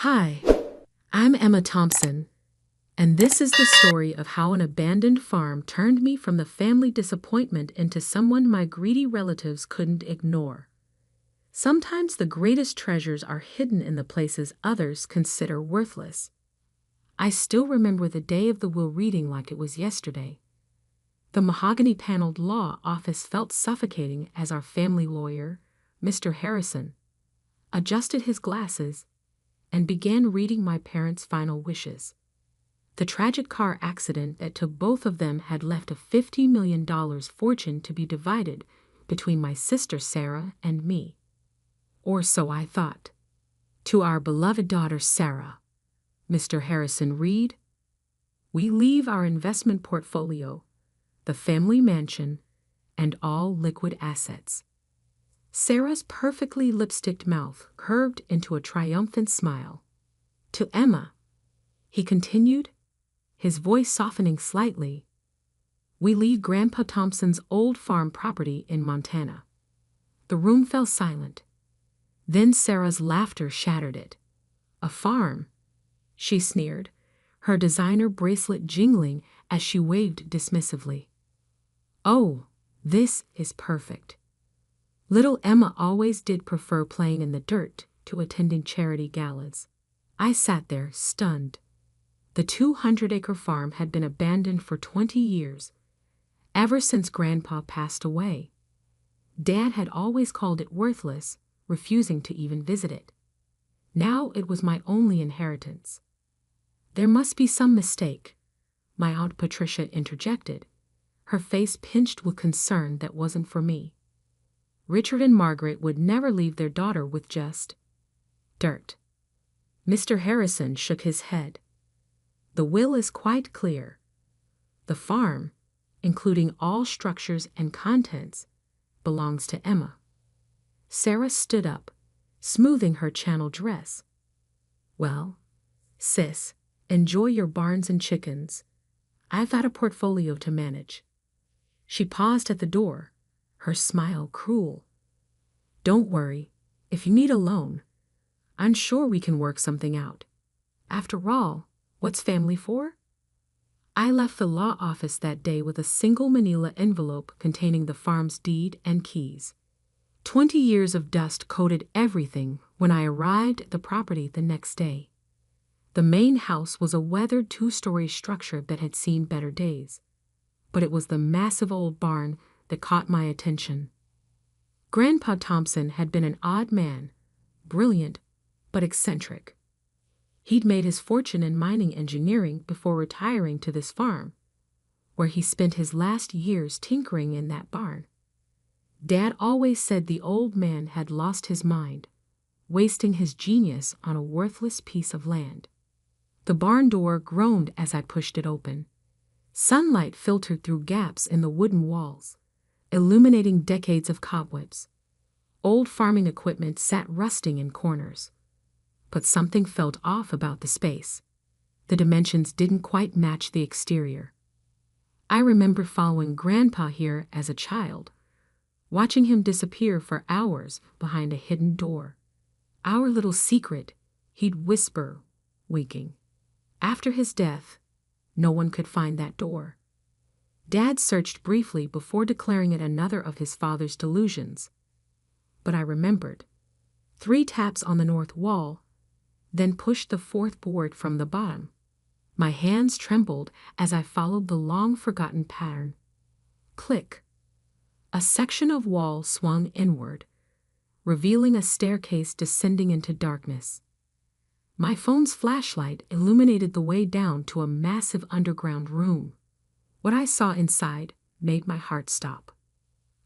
Hi, I'm Emma Thompson, and this is the story of how an abandoned farm turned me from the family disappointment into someone my greedy relatives couldn't ignore. Sometimes the greatest treasures are hidden in the places others consider worthless. I still remember the day of the will reading like it was yesterday. The mahogany-paneled law office felt suffocating as our family lawyer, Mr. Harrison, adjusted his glasses and began reading my parents' final wishes. The tragic car accident that took both of them had left a $50 million fortune to be divided between my sister Sarah and me. Or so I thought. To our beloved daughter Sarah, Mr. Harrison read, "We leave our investment portfolio, the family mansion, and all liquid assets." Sarah's perfectly lipsticked mouth curved into a triumphant smile. To Emma, he continued, his voice softening slightly, "We leave Grandpa Thompson's old farm property in Montana." The room fell silent. Then Sarah's laughter shattered it. "A farm?" she sneered, her designer bracelet jingling as she waved dismissively. "Oh, this is perfect." Little Emma always did prefer playing in the dirt to attending charity galas. I sat there, stunned. The 200-acre farm had been abandoned for 20 years, ever since Grandpa passed away. Dad had always called it worthless, refusing to even visit it. Now it was my only inheritance. "There must be some mistake," my Aunt Patricia interjected, her face pinched with concern that wasn't for me. Richard and Margaret would never leave their daughter with just dirt. Mr. Harrison shook his head. "The will is quite clear. The farm, including all structures and contents, belongs to Emma." Sarah stood up, smoothing her channel dress. "Well, sis, enjoy your barns and chickens. I've got a portfolio to manage." She paused at the door, her smile cruel. "Don't worry, if you need a loan, I'm sure we can work something out. After all, what's family for?" I left the law office that day with a single manila envelope containing the farm's deed and keys. 20 years of dust coated everything when I arrived at the property the next day. The main house was a weathered 2-story structure that had seen better days, but it was the massive old barn that caught my attention. Grandpa Thompson had been an odd man, brilliant but eccentric. He'd made his fortune in mining engineering before retiring to this farm, where he spent his last years tinkering in that barn. Dad always said the old man had lost his mind, wasting his genius on a worthless piece of land. The barn door groaned as I pushed it open. Sunlight filtered through gaps in the wooden walls, illuminating decades of cobwebs. Old farming equipment sat rusting in corners. But something felt off about the space. The dimensions didn't quite match the exterior. I remember following Grandpa here as a child, watching him disappear for hours behind a hidden door. Our little secret, he'd whisper, winking. After his death, no one could find that door. Dad searched briefly before declaring it another of his father's delusions. But I remembered. 3 taps on the north wall, then pushed the 4th board from the bottom. My hands trembled as I followed the long-forgotten pattern. Click. A section of wall swung inward, revealing a staircase descending into darkness. My phone's flashlight illuminated the way down to a massive underground room. What I saw inside made my heart stop.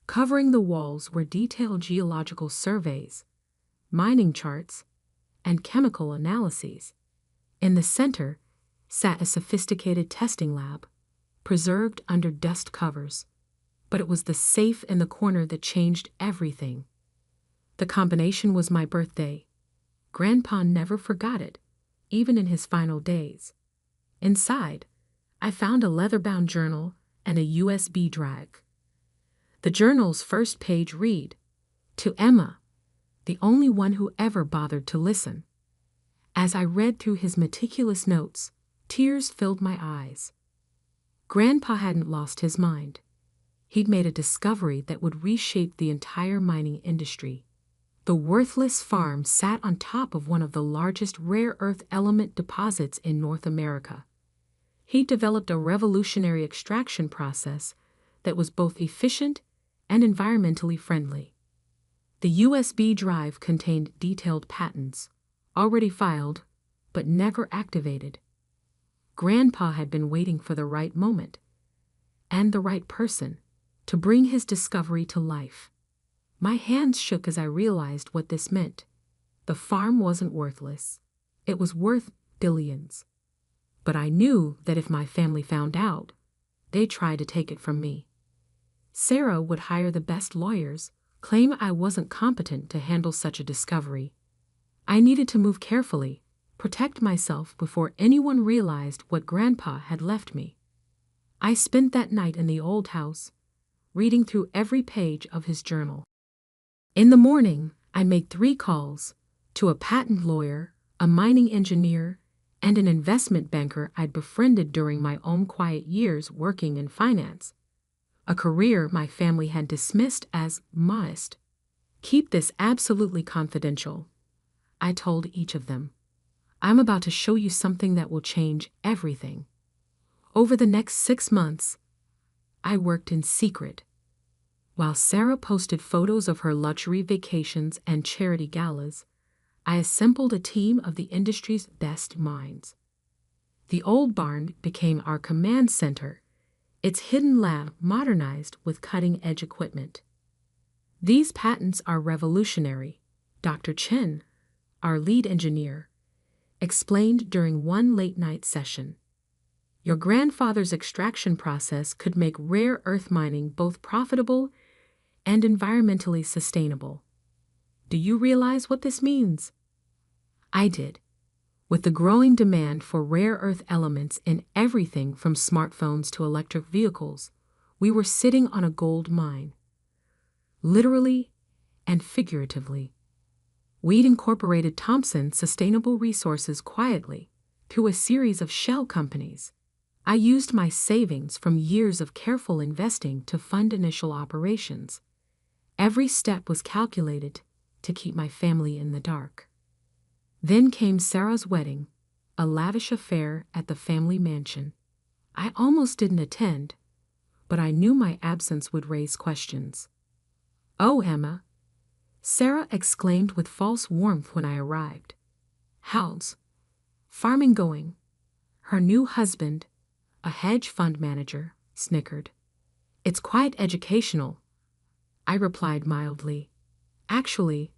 Covering the walls were detailed geological surveys, mining charts, and chemical analyses. In the center sat a sophisticated testing lab, preserved under dust covers. But it was the safe in the corner that changed everything. The combination was my birthday. Grandpa never forgot it, even in his final days. Inside, I found a leather-bound journal and a USB drive. The journal's first page read, "To Emma, the only one who ever bothered to listen." As I read through his meticulous notes, tears filled my eyes. Grandpa hadn't lost his mind. He'd made a discovery that would reshape the entire mining industry. The worthless farm sat on top of one of the largest rare earth element deposits in North America. He developed a revolutionary extraction process that was both efficient and environmentally friendly. The USB drive contained detailed patents, already filed, but never activated. Grandpa had been waiting for the right moment, and the right person, to bring his discovery to life. My hands shook as I realized what this meant. The farm wasn't worthless. It was worth billions. But I knew that if my family found out, they'd try to take it from me. Sarah would hire the best lawyers, claim I wasn't competent to handle such a discovery. I needed to move carefully, protect myself before anyone realized what Grandpa had left me. I spent that night in the old house, reading through every page of his journal. In the morning, I made 3 calls to a patent lawyer, a mining engineer, and an investment banker I'd befriended during my own quiet years working in finance, a career my family had dismissed as modest. "Keep this absolutely confidential," I told each of them. "I'm about to show you something that will change everything." Over the next 6 months, I worked in secret. While Sarah posted photos of her luxury vacations and charity galas, I assembled a team of the industry's best minds. The old barn became our command center, its hidden lab modernized with cutting-edge equipment. "These patents are revolutionary," Dr. Chen, our lead engineer, explained during one late-night session. "Your grandfather's extraction process could make rare earth mining both profitable and environmentally sustainable. Do you realize what this means?" I did. With the growing demand for rare earth elements in everything from smartphones to electric vehicles, we were sitting on a gold mine. Literally and figuratively. We'd incorporated Thompson's sustainable resources quietly through a series of shell companies. I used my savings from years of careful investing to fund initial operations. Every step was calculated to keep my family in the dark. Then came Sarah's wedding, a lavish affair at the family mansion. I almost didn't attend, but I knew my absence would raise questions. "Oh, Emma," Sarah exclaimed with false warmth when I arrived. "How's farming going?" Her new husband, a hedge fund manager, snickered. "It's quite educational," I replied mildly. "Actually,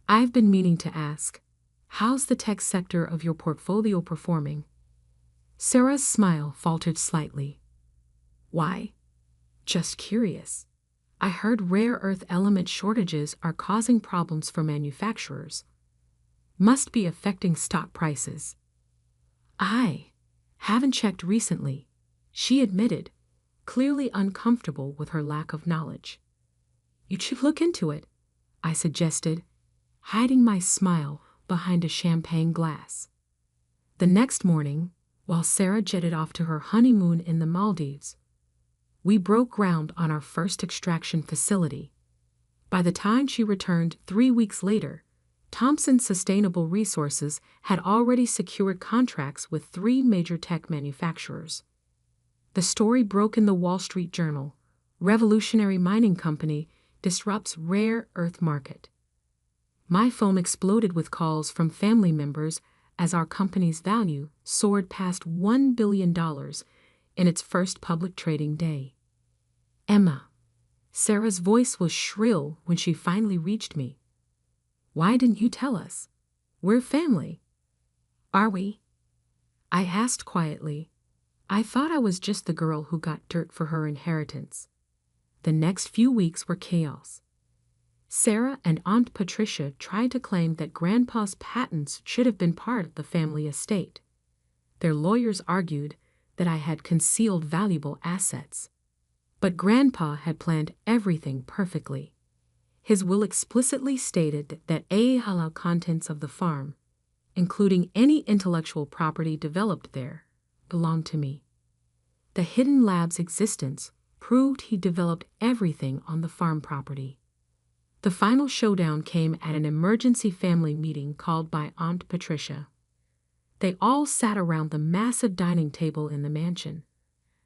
I've been meaning to ask, how's the tech sector of your portfolio performing?" Sarah's smile faltered slightly. "Why? Just curious. I heard rare earth element shortages are causing problems for manufacturers. Must be affecting stock prices." "I haven't checked recently," she admitted, clearly uncomfortable with her lack of knowledge. "You should look into it," I suggested, hiding my smile behind a champagne glass. The next morning, while Sarah jetted off to her honeymoon in the Maldives, we broke ground on our first extraction facility. By the time she returned 3 weeks later, Thompson Sustainable Resources had already secured contracts with 3 major tech manufacturers. The story broke in the Wall Street Journal. "Revolutionary mining company disrupts rare earth market." My phone exploded with calls from family members as our company's value soared past $1 billion in its first public trading day. "Emma," Sarah's voice was shrill when she finally reached me. "Why didn't you tell us? We're family." "Are we?" I asked quietly. I thought I was just the girl who got dirt for her inheritance. The next few weeks were chaos. Sarah and Aunt Patricia tried to claim that Grandpa's patents should have been part of the family estate. Their lawyers argued that I had concealed valuable assets. But Grandpa had planned everything perfectly. His will explicitly stated that a halal contents of the farm, including any intellectual property developed there, belonged to me. The hidden lab's existence proved he developed everything on the farm property. The final showdown came at an emergency family meeting called by Aunt Patricia. They all sat around the massive dining table in the mansion,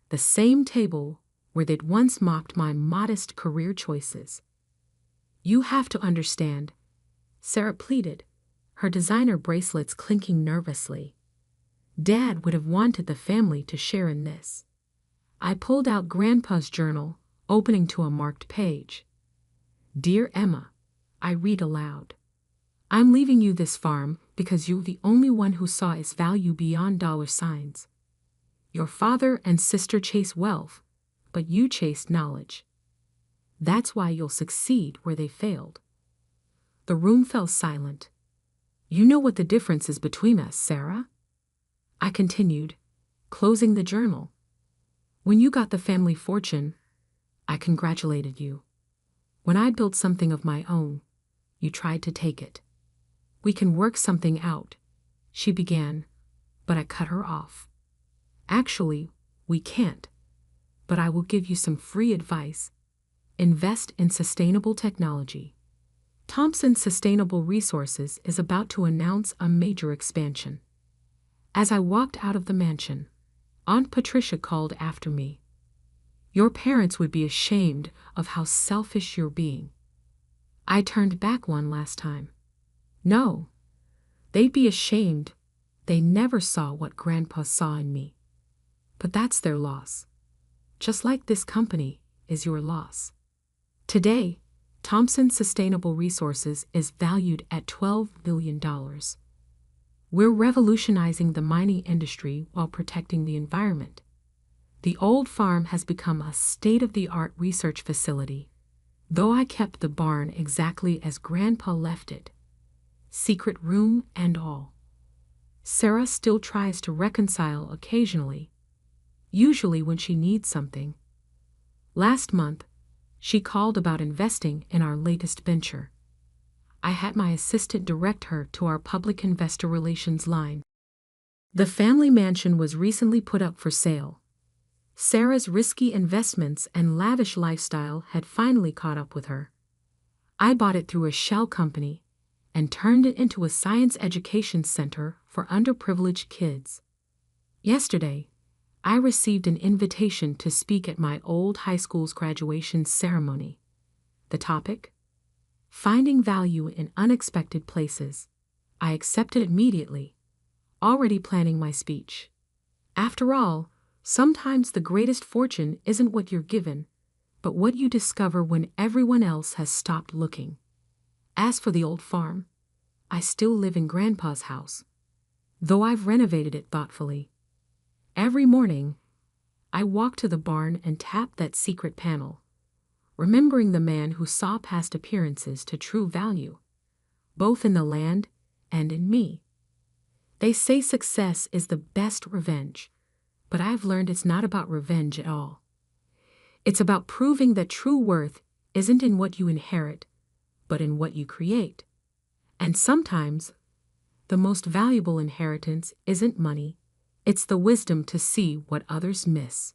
the same table where they'd once mocked my modest career choices. "You have to understand," Sarah pleaded, her designer bracelets clinking nervously. "Dad would have wanted the family to share in this." I pulled out Grandpa's journal, opening to a marked page. "Dear Emma," I read aloud, "I'm leaving you this farm because you're the only one who saw its value beyond dollar signs. Your father and sister chase wealth, but you chased knowledge. That's why you'll succeed where they failed." The room fell silent. "You know what the difference is between us, Sarah?" I continued, closing the journal. "When you got the family fortune, I congratulated you. When I built something of my own, you tried to take it. We can work something out," she began, but I cut her off. "Actually, we can't, but I will give you some free advice. Invest in sustainable technology. Thompson Sustainable Resources is about to announce a major expansion." As I walked out of the mansion, Aunt Patricia called after me. "Your parents would be ashamed of how selfish you're being." I turned back one last time. "No, they'd be ashamed. They never saw what Grandpa saw in me. But that's their loss. Just like this company is your loss." Today, Thompson Sustainable Resources is valued at $12 billion. We're revolutionizing the mining industry while protecting the environment. The old farm has become a state-of-the-art research facility, though I kept the barn exactly as Grandpa left it, secret room and all. Sarah still tries to reconcile occasionally, usually when she needs something. Last month, she called about investing in our latest venture. I had my assistant direct her to our public investor relations line. The family mansion was recently put up for sale. Sarah's risky investments and lavish lifestyle had finally caught up with her. I bought it through a shell company and turned it into a science education center for underprivileged kids. Yesterday, I received an invitation to speak at my old high school's graduation ceremony. The topic? Finding value in unexpected places. I accepted immediately, already planning my speech. After all, sometimes the greatest fortune isn't what you're given, but what you discover when everyone else has stopped looking. As for the old farm, I still live in Grandpa's house, though I've renovated it thoughtfully. Every morning, I walk to the barn and tap that secret panel, remembering the man who saw past appearances to true value, both in the land and in me. They say success is the best revenge, but I've learned it's not about revenge at all. It's about proving that true worth isn't in what you inherit, but in what you create. And sometimes, the most valuable inheritance isn't money, it's the wisdom to see what others miss.